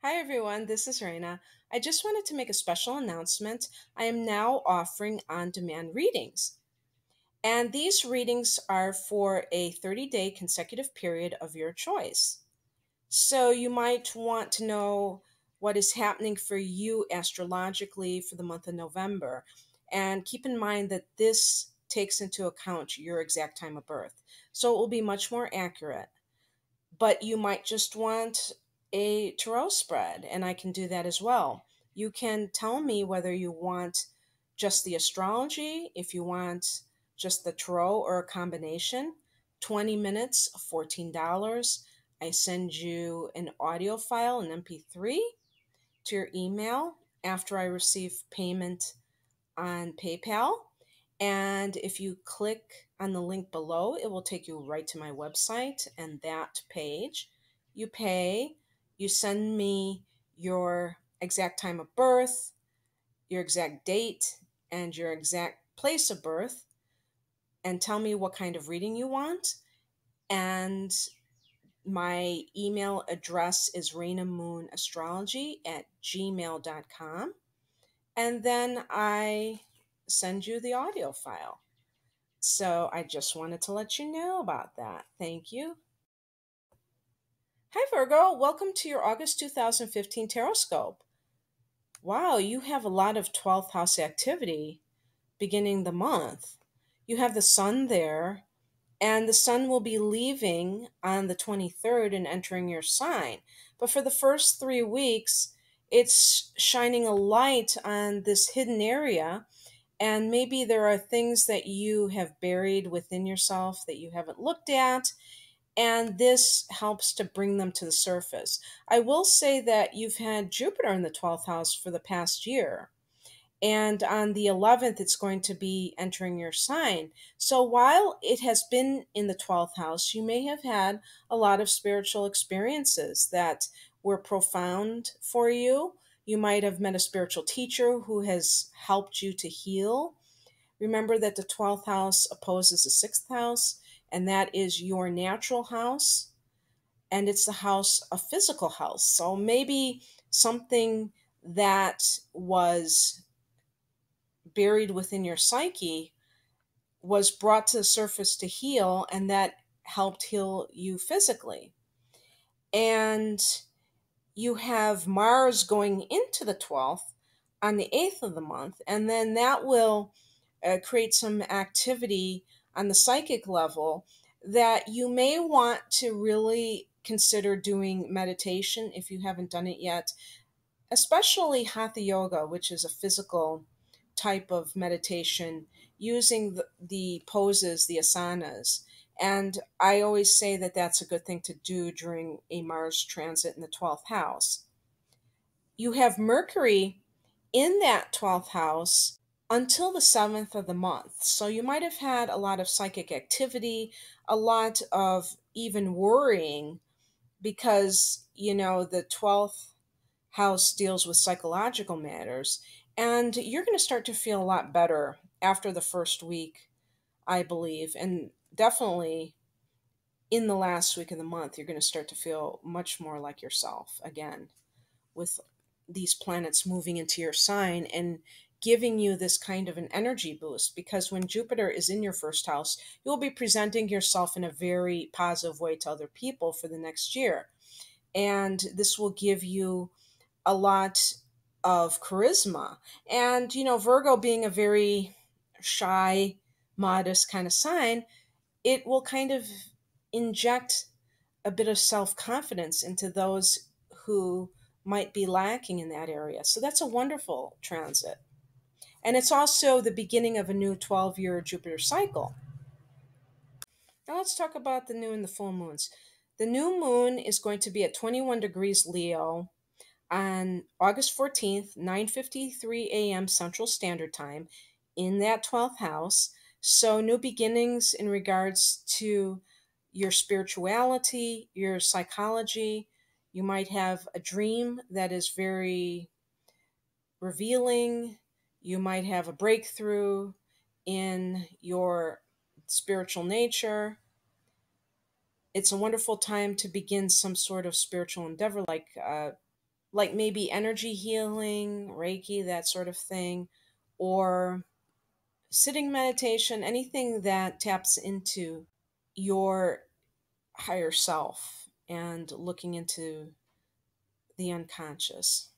Hi everyone, this is Raina. I just wanted to make a special announcement. I am now offering on demand readings, and these readings are for a 30-day consecutive period of your choice. So you might want to know what is happening for you astrologically for the month of November. And keep in mind that this takes into account your exact time of birth. So it will be much more accurate, but you might just want a tarot spread, and I can do that as well. You can tell me whether you want just the astrology, if you want just the tarot or a combination. 20 minutes, $14. I send you an audio file, an MP3, to your email after I receive payment on PayPal. And if you click on the link below, it will take you right to my website and that page. You pay, you send me your exact time of birth, your exact date, and your exact place of birth, and tell me what kind of reading you want. And my email address is rainamoonastrology@gmail.com. And then I send you the audio file. So I just wanted to let you know about that. Thank you. Hi, Virgo. Welcome to your August 2015 Tarotscope. Wow, you have a lot of 12th house activity beginning the month. You have the sun there, and the sun will be leaving on the 23rd and entering your sign. But for the first 3 weeks, it's shining a light on this hidden area. And maybe there are things that you have buried within yourself that you haven't looked at, and this helps to bring them to the surface. I will say that you've had Jupiter in the 12th house for the past year, and on the 11th, it's going to be entering your sign. So while it has been in the 12th house, you may have had a lot of spiritual experiences that were profound for you. You might have met a spiritual teacher who has helped you to heal. Remember that the 12th house opposes the 6th house, and that is your natural house, and it's the house, a physical house. So maybe something that was buried within your psyche was brought to the surface to heal, and that helped heal you physically. And you have Mars going into the 12th on the 8th of the month, and then that will create some activity on the psychic level that you may want to really consider doing meditation if you haven't done it yet, especially Hatha Yoga, which is a physical type of meditation using the poses, the asanas. And I always say that that's a good thing to do during a Mars transit in the 12th house. You have Mercury in that 12th house until the 7th of the month. So you might have had a lot of psychic activity, a lot of even worrying because, the 12th house deals with psychological matters. And you're going to start to feel a lot better after the first week, I believe. And definitely in the last week of the month, you're going to start to feel much more like yourself again with these planets moving into your sign and giving you this kind of an energy boost, because when Jupiter is in your first house, you'll be presenting yourself in a very positive way to other people for the next year. And this will give you a lot of charisma. And, Virgo being a very shy, modest kind of sign, it will kind of inject a bit of self confidence into those who might be lacking in that area. So that's a wonderful transit. And it's also the beginning of a new 12-year Jupiter cycle. Now let's talk about the new and the full moons. The new moon is going to be at 21 degrees Leo on August 14th, 9:53 a.m. Central Standard Time in that 12th house. So new beginnings in regards to your spirituality, your psychology. You might have a dream that is very revealing. You might have a breakthrough in your spiritual nature. It's a wonderful time to begin some sort of spiritual endeavor, like like maybe energy healing, Reiki, that sort of thing, or sitting meditation, anything that taps into your higher self and looking into the unconscious.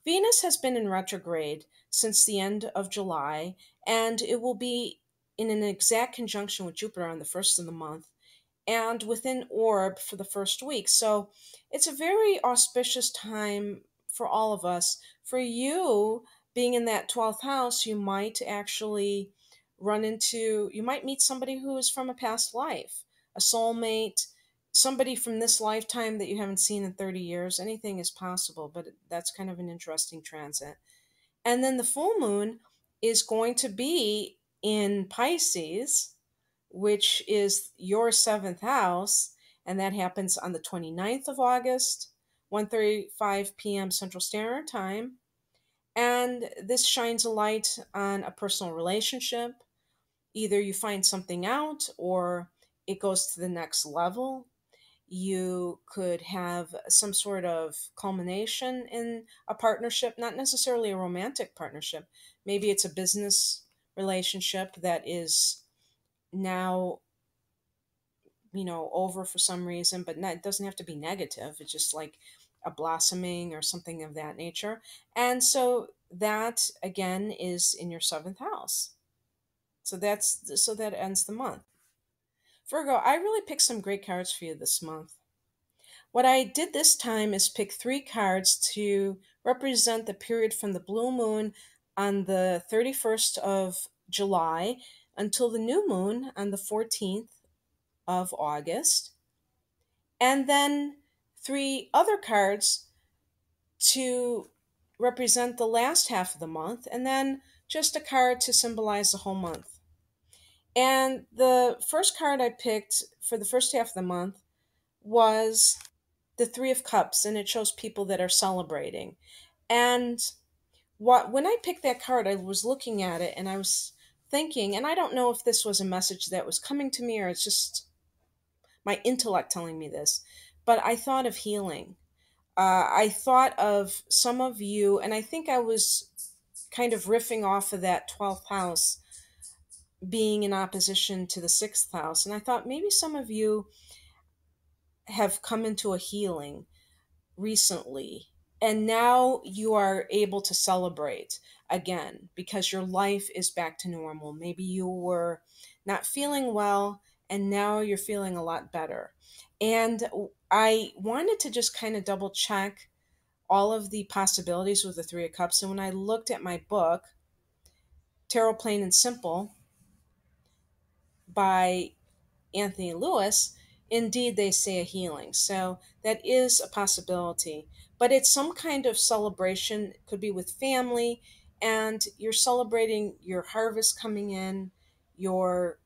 Venus has been in retrograde since the end of July, and it will be in an exact conjunction with Jupiter on the first of the month and within orb for the first week. So it's a very auspicious time for all of us. For you, being in that 12th house, you might actually you might meet somebody who is from a past life, a soulmate, somebody from this lifetime that you haven't seen in 30 years. Anything is possible, but that's kind of an interesting transit. And then the full moon is going to be in Pisces, which is your seventh house, and that happens on the 29th of August, 1:35 p.m. Central Standard Time. And this shines a light on a personal relationship. Either you find something out or it goes to the next level. You could have some sort of culmination in a partnership, not necessarily a romantic partnership. Maybe it's a business relationship that is now, over for some reason, but it doesn't have to be negative. It's just like a blossoming or something of that nature. And so that again is in your seventh house. So that ends the month. Virgo, I really picked some great cards for you this month. What I did this time is pick three cards to represent the period from the blue moon on the 31st of July until the new moon on the 14th of August. And then three other cards to represent the last half of the month, and then just a card to symbolize the whole month. And the first card I picked for the first half of the month was the Three of Cups, and it shows people that are celebrating. And when I picked that card, I was looking at it and I was thinking, and I don't know if this was a message that was coming to me or it's just my intellect telling me this, but I thought of healing. I thought of some of you, and I think I was kind of riffing off of that 12th house being in opposition to the 6th house. And I thought maybe some of you have come into a healing recently, and now you are able to celebrate again because your life is back to normal. Maybe you were not feeling well, and now you're feeling a lot better. And I wanted to just kind of double check all of the possibilities with the Three of Cups. And when I looked at my book, Tarot Plain and Simple by Anthony Lewis, indeed they say a healing. So that is a possibility. But it's some kind of celebration. It could be with family, and you're celebrating your harvest coming in, your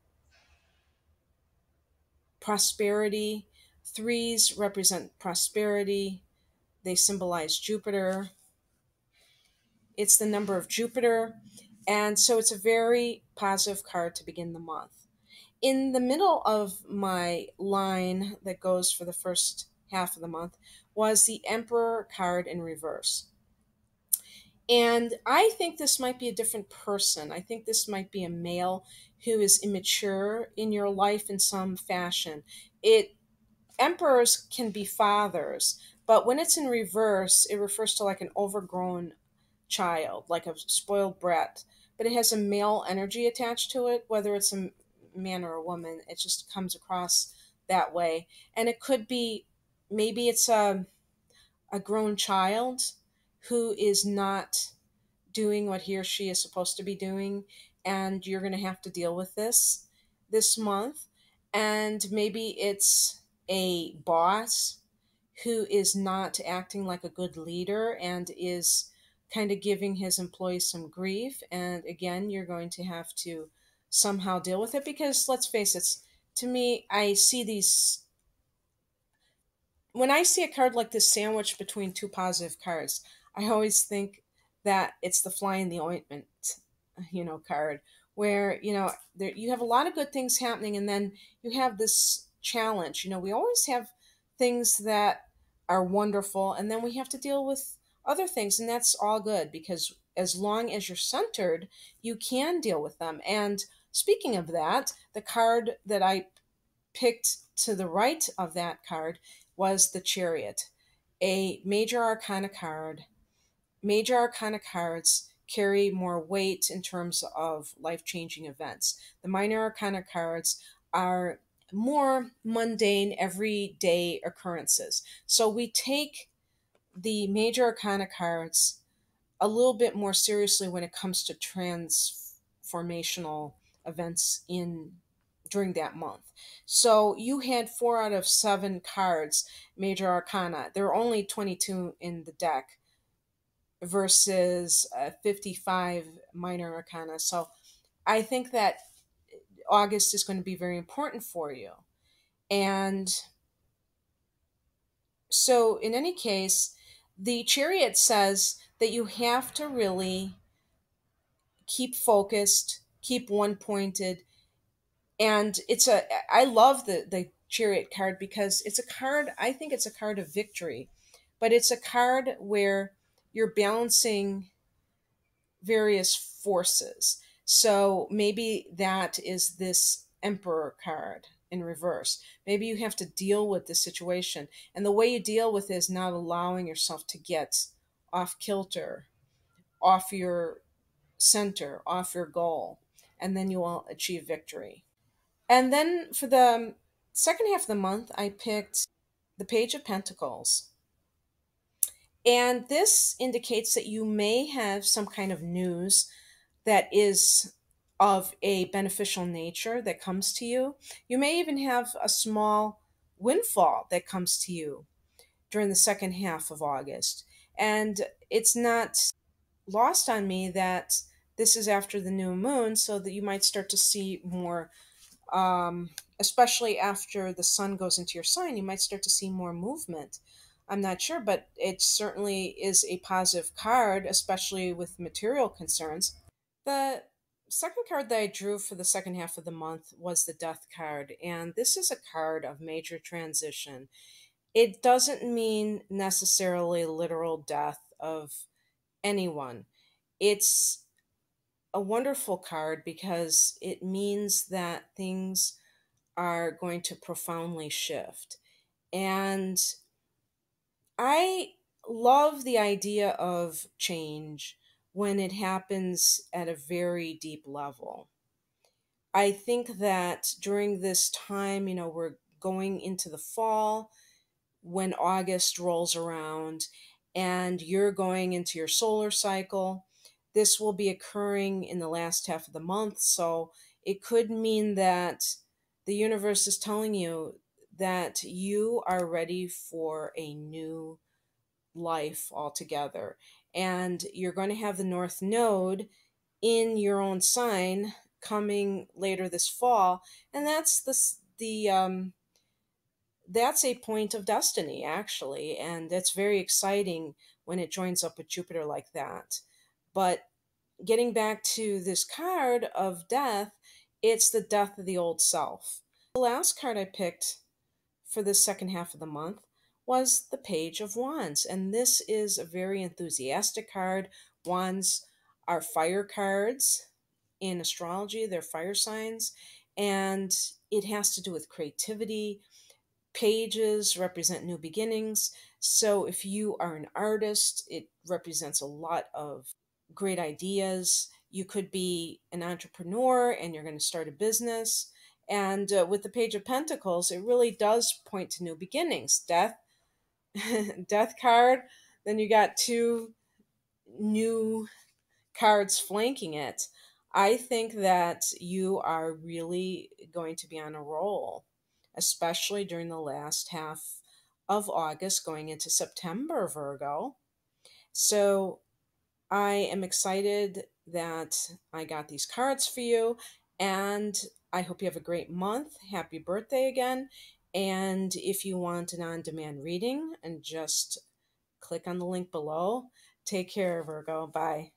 prosperity. Threes represent prosperity, they symbolize Jupiter. It's the number of Jupiter. And so it's a very positive card to begin the month. In the middle of my line that goes for the first half of the month was the Emperor card in reverse. And I think this might be a different person. I think this might be a male who is immature in your life in some fashion. Emperors can be fathers, but when it's in reverse, it refers to like an overgrown child, like a spoiled brat, but it has a male energy attached to it, whether it's a man or a woman. It just comes across that way. And it could be maybe it's a grown child who is not doing what he or she is supposed to be doing, and you're going to have to deal with this month. And maybe it's a boss who is not acting like a good leader and is kind of giving his employees some grief. And again, you're going to have to somehow deal with it because let's face it, to me, I see these. When I see a card like this sandwiched between two positive cards, I always think that it's the fly in the ointment, card where, you have a lot of good things happening and then you have this challenge. We always have things that are wonderful and then we have to deal with other things, and that's all good because as long as you're centered, you can deal with them. And speaking of that, the card that I picked to the right of that card was the Chariot, a major arcana card. Major arcana cards carry more weight in terms of life changing events. The minor arcana cards are more mundane, everyday occurrences. So we take the major arcana cards a little bit more seriously when it comes to transformational events in during that month. So you had 4 out of 7 cards, major arcana. There are only 22 in the deck versus 55 minor arcana. So I think that August is going to be very important for you. And so, in any case, the Chariot says that you have to really keep focused, keep one pointed. And I love the Chariot card because it's a card, I think it's a card of victory, but it's a card where you're balancing various forces. So maybe that is this Emperor card in reverse. Maybe you have to deal with the situation. And the way you deal with it is not allowing yourself to get off kilter, off your center, off your goal, and then you will achieve victory. And then for the second half of the month, I picked the Page of Pentacles. And this indicates that you may have some kind of news that is of a beneficial nature that comes to you. You may even have a small windfall that comes to you during the second half of August. And it's not lost on me that this is after the new moon, so that you might start to see more, especially after the sun goes into your sign, you might start to see more movement. I'm not sure, but it certainly is a positive card, especially with material concerns. The second card that I drew for the second half of the month was the Death card, and this is a card of major transition. It doesn't mean necessarily literal death of anyone. It's a wonderful card because it means that things are going to profoundly shift. And I love the idea of change when it happens at a very deep level. I think that during this time, we're going into the fall when August rolls around and you're going into your solar cycle. This will be occurring in the last half of the month. So it could mean that the universe is telling you that you are ready for a new life altogether. And you're going to have the North Node in your own sign coming later this fall. And that's a point of destiny, actually, and it's very exciting when it joins up with Jupiter like that. But getting back to this card of death, it's the death of the old self. The last card I picked for the second half of the month was the Page of Wands, and this is a very enthusiastic card. Wands are fire cards in astrology, they're fire signs, and it has to do with creativity. Pages represent new beginnings. So if you are an artist, it represents a lot of great ideas. You could be an entrepreneur and you're going to start a business. And with the Page of Pentacles, it really does point to new beginnings. Death, death card. Then you got 2 new cards flanking it. I think that you are really going to be on a roll, especially during the last half of August going into September, Virgo. So I am excited that I got these cards for you, and I hope you have a great month. Happy birthday again. And if you want an on demand reading, and just click on the link below. Take care, Virgo. Bye.